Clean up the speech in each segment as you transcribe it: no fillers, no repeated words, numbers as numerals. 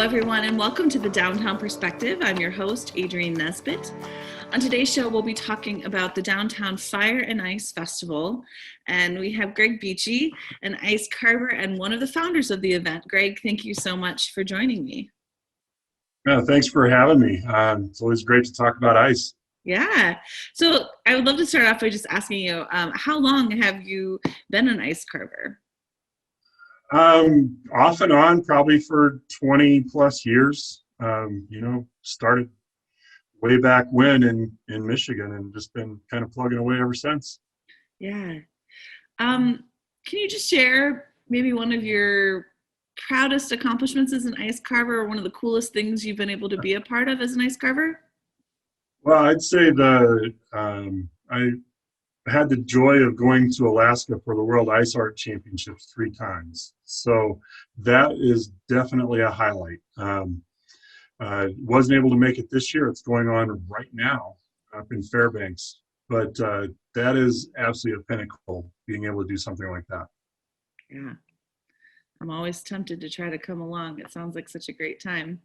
everyone, and welcome to the Downtown Perspective. I'm your host, Adrienne Nesbitt. On today's show, we'll be talking about the Downtown Fire and Ice Festival, and we have Greg Beachey, an ice carver and one of the founders of the event. Greg, thank you so much for joining me. Yeah, thanks for having me. It's always great to talk about ice. Yeah. So I would love to start off by just asking you, how long have you been an ice carver? Off and on, probably for 20 plus years. Started way back when in Michigan and just been kind of plugging away ever since. Yeah. Can you just share maybe one of your proudest accomplishments as an ice carver, or one of the coolest things you've been able to be a part of as an ice carver? Well, I'd say I had the joy of going to Alaska for the World Ice Art Championships 3 times. So that is definitely a highlight. Wasn't able to make it this year. It's going on right now up in Fairbanks. But that is absolutely a pinnacle, being able to do something like that. Yeah. I'm always tempted to try to come along. It sounds like such a great time.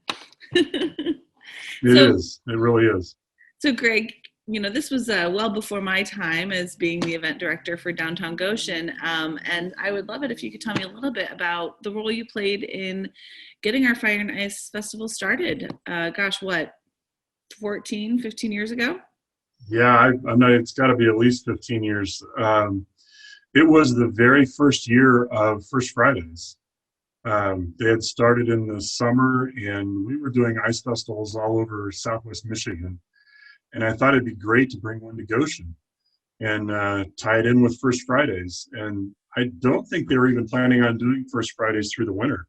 It is. It really is. So Greg, this was well before my time as being the event director for Downtown Goshen. And I would love it if you could tell me a little bit about the role you played in getting our Fire and Ice Festival started. 14, 15 years ago? Yeah, it's got to be at least 15 years. It was the very first year of First Fridays. They had started in the summer, and we were doing ice festivals all over Southwest Michigan. And I thought it'd be great to bring one to Goshen and tie it in with First Fridays. And I don't think they were even planning on doing First Fridays through the winter.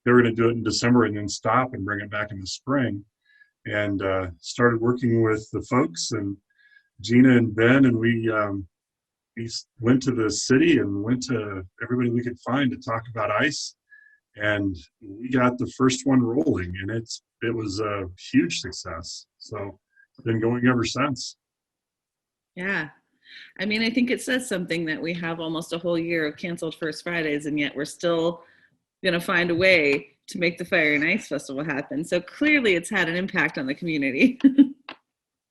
They were going to do it in December and then stop and bring it back in the spring. And started working with the folks and Gina and Ben, and we went to the city and went to everybody we could find to talk about ice. And we got the first one rolling, and it was a huge success. So been going ever since. Yeah. I mean, I think it says something that we have almost a whole year of canceled First Fridays, and yet we're still going to find a way to make the Fire and Ice Festival happen. So clearly it's had an impact on the community.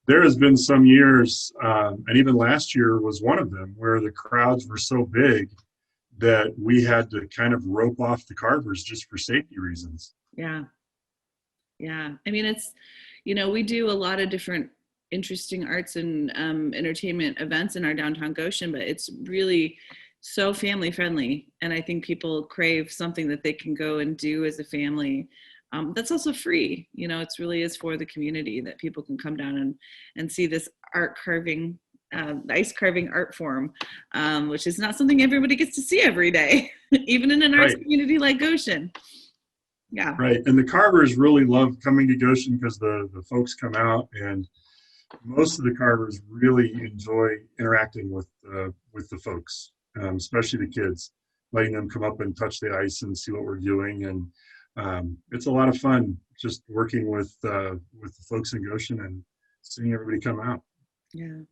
There has been some years, and even last year was one of them, where the crowds were so big that we had to kind of rope off the carvers just for safety reasons. Yeah. Yeah. I mean, it's, we do a lot of different interesting arts and entertainment events in our downtown Goshen, but it's really so family friendly. And I think people crave something that they can go and do as a family. That's also free. It really is for the community, that people can come down and see this art carving, ice carving art form, which is not something everybody gets to see every day, even in an arts community like Goshen. Yeah. Right. And the carvers really love coming to Goshen because the folks come out, and most of the carvers really enjoy interacting with the folks, especially the kids, letting them come up and touch the ice and see what we're doing. And it's a lot of fun just working with the folks in Goshen and seeing everybody come out. Yeah.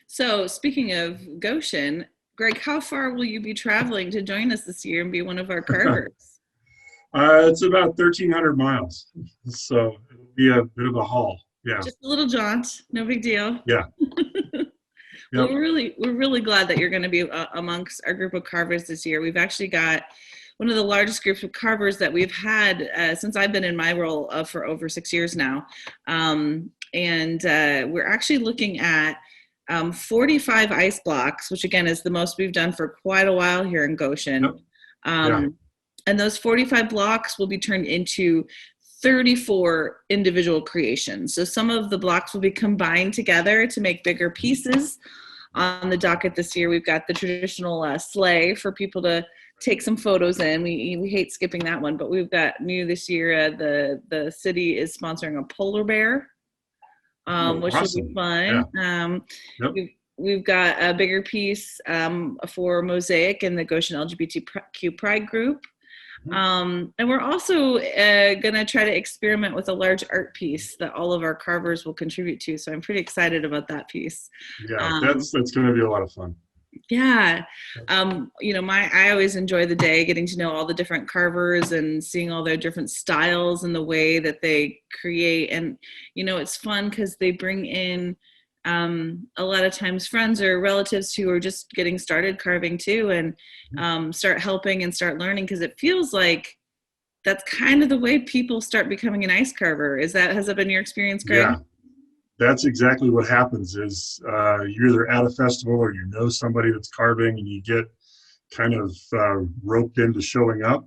So speaking of Goshen, Greg, how far will you be traveling to join us this year and be one of our carvers? It's about 1,300 miles, so it'll be a bit of a haul. Yeah, just a little jaunt, no big deal. Yeah. Well, we're really glad that you're going to be amongst our group of carvers this year. We've actually got one of the largest groups of carvers that we've had since I've been in my role for over 6 years now, and we're actually looking at 45 ice blocks, which again is the most we've done for quite a while here in Goshen. Yep. And those 45 blocks will be turned into 34 individual creations. So some of the blocks will be combined together to make bigger pieces. On the docket this year, we've got the traditional sleigh for people to take some photos in. We hate skipping that one, but we've got new this year. The city is sponsoring a polar bear, which awesome. will be fun. Yeah. We've got a bigger piece for Mosaic and the Goshen LGBTQ Pride group. And we're also going to try to experiment with a large art piece that all of our carvers will contribute to. So I'm pretty excited about that piece. Yeah, that's going to be a lot of fun. Yeah. I always enjoy the day getting to know all the different carvers and seeing all their different styles and the way that they create. And, it's fun because they bring in a lot of times friends or relatives who are just getting started carving too, and start helping and start learning, because it feels like that's kind of the way people start becoming an ice carver. Has that been your experience, Greg? Yeah, that's exactly what happens is you're either at a festival or you know somebody that's carving and you get kind of roped into showing up.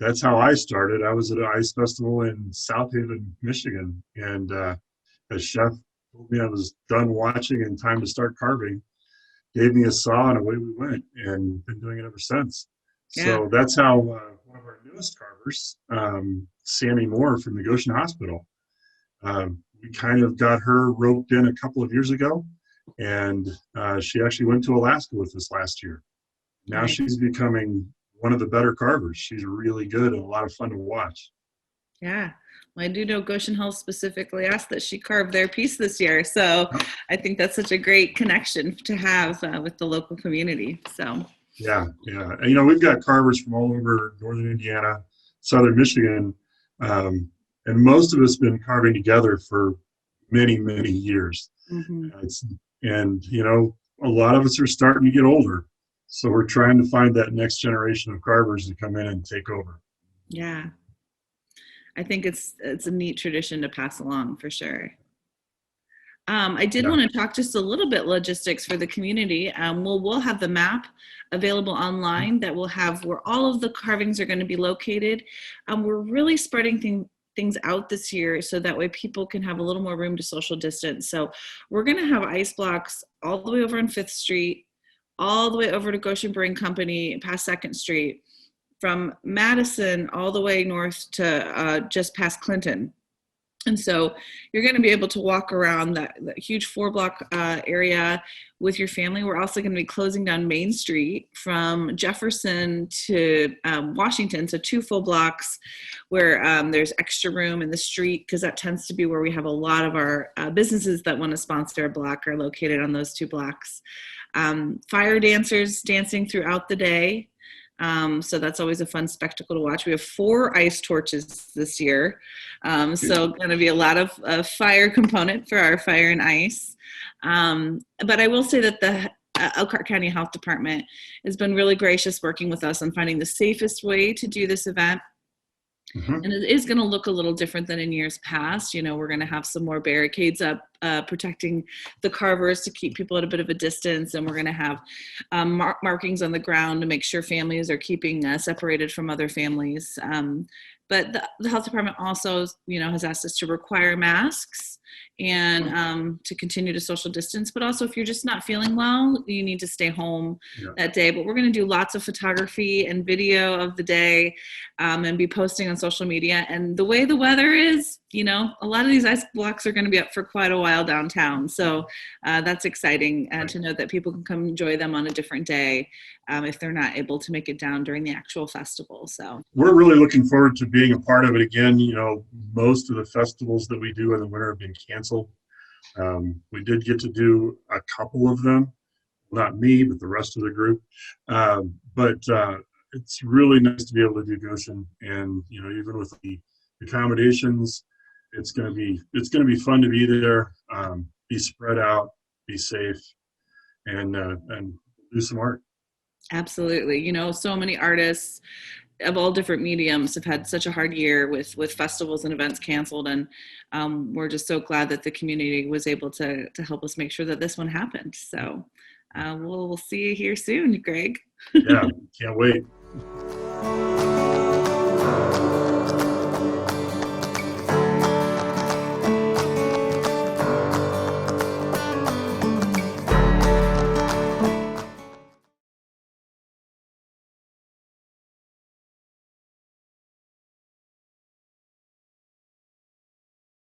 That's how I started. I was at an ice festival in South Haven, Michigan, and a chef told me I was done watching and time to start carving, gave me a saw, and away we went, and been doing it ever since. Yeah. So that's how one of our newest carvers, Sammy Moore from the Goshen Hospital, we kind of got her roped in a couple of years ago, and she actually went to Alaska with us last year. Now Nice. she's becoming one of the better carvers. She's really good and a lot of fun to watch. Yeah. Well, I do know Goshen Health specifically asked that she carve their piece this year. So I think that's such a great connection to have with the local community. So Yeah, yeah. And, we've got carvers from all over northern Indiana, southern Michigan, and most of us been carving together for many, many years. mm-hmm. And a lot of us are starting to get older. So we're trying to find that next generation of carvers to come in and take over. Yeah. I think it's a neat tradition to pass along for sure. I did want to talk just a little bit logistics for the community. We'll have the map available online that will have where all of the carvings are going to be located. We're really spreading things out this year so that way people can have a little more room to social distance. So we're going to have ice blocks all the way over on 5th Street, all the way over to Goshen Brewing Company past 2nd Street, from Madison all the way north to just past Clinton. And so you're going to be able to walk around that huge 4-block area with your family. We're also going to be closing down Main Street from Jefferson to Washington. So 2 full blocks where there's extra room in the street, because that tends to be where we have a lot of our businesses that want to sponsor a block are located on those 2 blocks. Fire dancers dancing throughout the day. So that's always a fun spectacle to watch. We have 4 ice torches this year. So going to be a lot of fire component for our fire and ice. But I will say that the Elkhart County Health Department has been really gracious working with us on finding the safest way to do this event. Mm-hmm. And it is going to look a little different than in years past. We're going to have some more barricades up protecting the carvers to keep people at a bit of a distance. And we're going to have markings on the ground to make sure families are keeping separated from other families. But the health department also, has asked us to require masks and to continue to social distance. But also, if you're just not feeling well, you need to stay home that day. But we're going to do lots of photography and video of the day and be posting on social media. And the way the weather is, a lot of these ice blocks are going to be up for quite a while downtown. So that's exciting to know that people can come enjoy them on a different day if they're not able to make it down during the actual festival. So we're really looking forward to being a part of it again. Most of the festivals that we do in the winter have been canceled. We did get to do a couple of them, not me, but the rest of the group. But it's really nice to be able to do Goshen, and even with the accommodations, it's going to be fun to be there, be spread out, be safe, and do some art. Absolutely. So many artists of all different mediums have had such a hard year with festivals and events canceled. And we're just so glad that the community was able to help us make sure that this one happened. So we'll see you here soon, Greg. Yeah, can't wait.